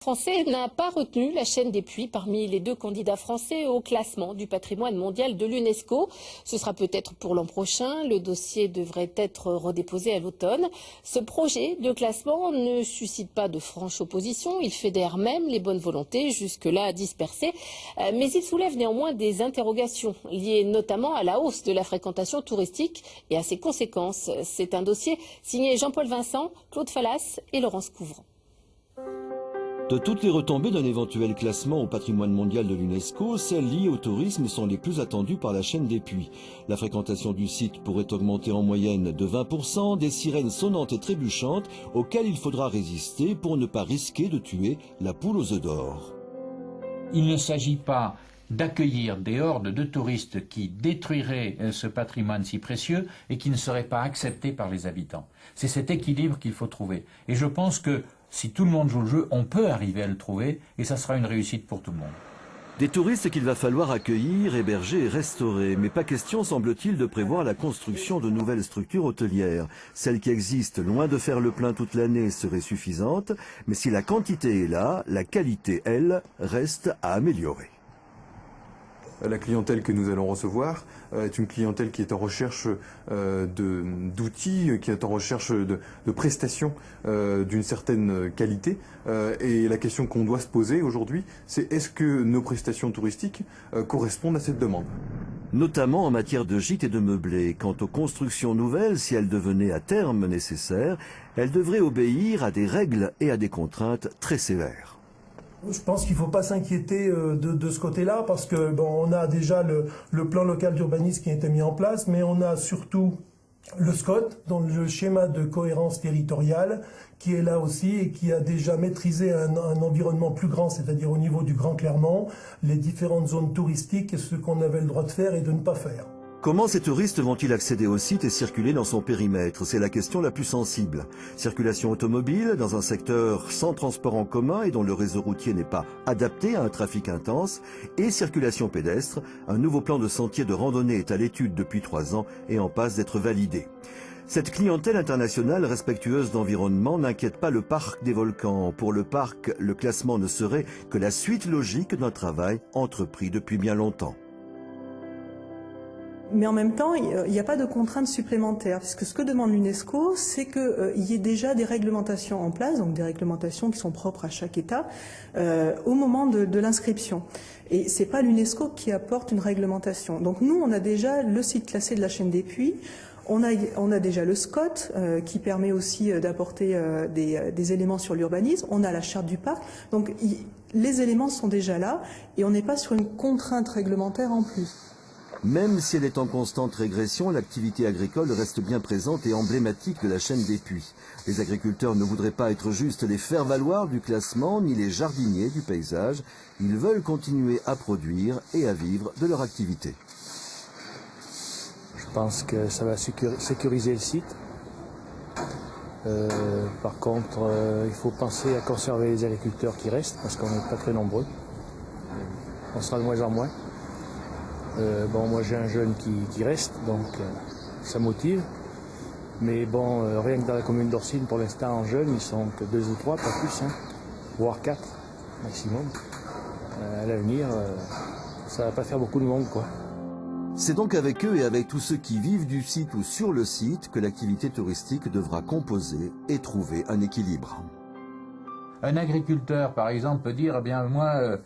français n'a pas retenu la chaîne des Puys parmi les 2 candidats français au classement du patrimoine mondial de l'UNESCO. Ce sera peut-être pour l'an prochain. Le dossier devrait être redéposé à l'automne. Ce projet de classement ne suscite pas de franche opposition. Il fédère même les bonnes volontés jusque-là dispersées. Mais il soulève néanmoins des interrogations liées notamment à la hausse de la fréquentation touristique et à ses conséquences. C'est un dossier signé Jean-Paul Vincent, Claude Fallas et Laurence Couvrant. De toutes les retombées d'un éventuel classement au patrimoine mondial de l'UNESCO, celles liées au tourisme sont les plus attendues par la chaîne des Puys. La fréquentation du site pourrait augmenter en moyenne de 20%, des sirènes sonnantes et trébuchantes auxquelles il faudra résister pour ne pas risquer de tuer la poule aux œufs d'or. Il ne s'agit pas d'accueillir des hordes de touristes qui détruiraient ce patrimoine si précieux et qui ne seraient pas acceptés par les habitants. C'est cet équilibre qu'il faut trouver. Et je pense que si tout le monde joue le jeu, on peut arriver à le trouver et ça sera une réussite pour tout le monde. Des touristes qu'il va falloir accueillir, héberger et restaurer. Mais pas question, semble-t-il, de prévoir la construction de nouvelles structures hôtelières. Celles qui existent, loin de faire le plein toute l'année, seraient suffisantes. Mais si la quantité est là, la qualité, elle, reste à améliorer. La clientèle que nous allons recevoir est une clientèle qui est en recherche d'outils, qui est en recherche de prestations d'une certaine qualité. Et la question qu'on doit se poser aujourd'hui, c'est est-ce que nos prestations touristiques correspondent à cette demande ? Notamment en matière de gîtes et de meublés. Quant aux constructions nouvelles, si elles devenaient à terme nécessaires, elles devraient obéir à des règles et à des contraintes très sévères. Je pense qu'il ne faut pas s'inquiéter de ce côté-là parce que on a déjà le plan local d'urbanisme qui a été mis en place, mais on a surtout le SCOT, dans le schéma de cohérence territoriale, qui est là aussi et qui a déjà maîtrisé un environnement plus grand, c'est-à-dire au niveau du Grand Clermont, les différentes zones touristiques et ce qu'on avait le droit de faire et de ne pas faire. Comment ces touristes vont-ils accéder au site et circuler dans son périmètre? C'est la question la plus sensible. Circulation automobile dans un secteur sans transport en commun et dont le réseau routier n'est pas adapté à un trafic intense, et circulation pédestre. Un nouveau plan de sentier de randonnée est à l'étude depuis 3 ans et en passe d'être validé. Cette clientèle internationale respectueuse d'environnement n'inquiète pas le parc des volcans. Pour le parc, le classement ne serait que la suite logique d'un travail entrepris depuis bien longtemps. Mais en même temps, il n'y a pas de contraintes supplémentaires, puisque ce que demande l'UNESCO, c'est qu'il y ait déjà des réglementations en place, donc des réglementations qui sont propres à chaque État, au moment de l'inscription. Et c'est pas l'UNESCO qui apporte une réglementation. Donc nous, on a déjà le site classé de la chaîne des Puys, on a déjà le SCOT qui permet aussi d'apporter des éléments sur l'urbanisme, on a la charte du parc, donc les éléments sont déjà là et on n'est pas sur une contrainte réglementaire en plus. Même si elle est en constante régression, l'activité agricole reste bien présente et emblématique de la chaîne des Puys. Les agriculteurs ne voudraient pas être juste les faire-valoir du classement, ni les jardiniers du paysage. Ils veulent continuer à produire et à vivre de leur activité. Je pense que ça va sécuriser le site. Par contre, il faut penser à conserver les agriculteurs qui restent, parce qu'on n'est pas très nombreux. On sera de moins en moins. Moi j'ai un jeune qui reste, donc ça motive. Mais rien que dans la commune d'Orsine, pour l'instant, en jeunes, ils sont que 2 ou 3, pas plus, voire 4 maximum. À l'avenir, ça va pas faire beaucoup de monde, quoi. C'est donc avec eux et avec tous ceux qui vivent du site ou sur le site que l'activité touristique devra composer et trouver un équilibre. Un agriculteur, par exemple, peut dire, moi,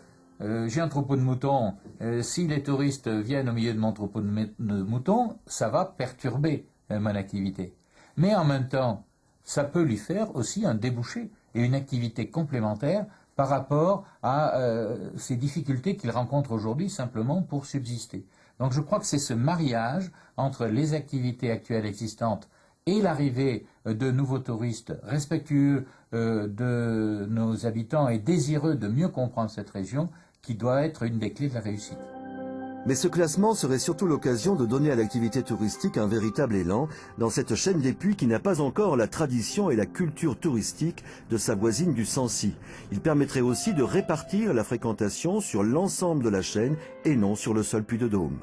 j'ai un troupeau de moutons. Si les touristes viennent au milieu de mon troupeau de moutons, ça va perturber mon activité. Mais en même temps, ça peut lui faire aussi un débouché et une activité complémentaire par rapport à ces difficultés qu'il rencontre aujourd'hui simplement pour subsister. Donc je crois que c'est ce mariage entre les activités actuelles existantes et l'arrivée de nouveaux touristes respectueux de nos habitants et désireux de mieux comprendre cette région qui doit être une des clés de la réussite. Mais ce classement serait surtout l'occasion de donner à l'activité touristique un véritable élan dans cette chaîne des Puys qui n'a pas encore la tradition et la culture touristique de sa voisine du Sancy. Il permettrait aussi de répartir la fréquentation sur l'ensemble de la chaîne et non sur le seul Puy-de-Dôme.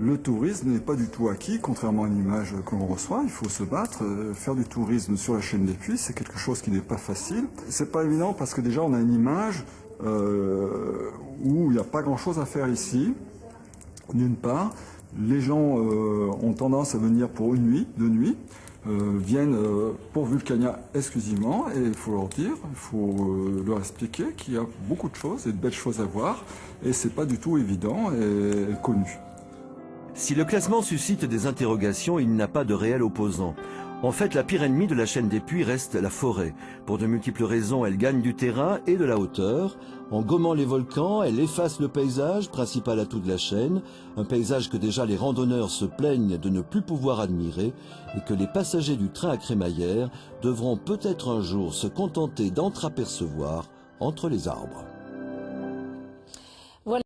Le tourisme n'est pas du tout acquis, contrairement à l'image que l'on reçoit. Il faut se battre. Faire du tourisme sur la chaîne des Puys, c'est quelque chose qui n'est pas facile. C'est pas évident parce que déjà on a une image où il n'y a pas grand-chose à faire ici. D'une part, les gens ont tendance à venir pour une nuit, 2 nuits, viennent pour Vulcania exclusivement, et il faut leur dire, il faut leur expliquer qu'il y a beaucoup de choses et de belles choses à voir, et c'est pas du tout évident et connu. Si le classement suscite des interrogations, il n'a pas de réel opposant. En fait, la pire ennemie de la chaîne des Puys reste la forêt. Pour de multiples raisons, elle gagne du terrain et de la hauteur. En gommant les volcans, elle efface le paysage, principal atout de la chaîne, un paysage que déjà les randonneurs se plaignent de ne plus pouvoir admirer et que les passagers du train à crémaillère devront peut-être un jour se contenter d'entreapercevoir entre les arbres.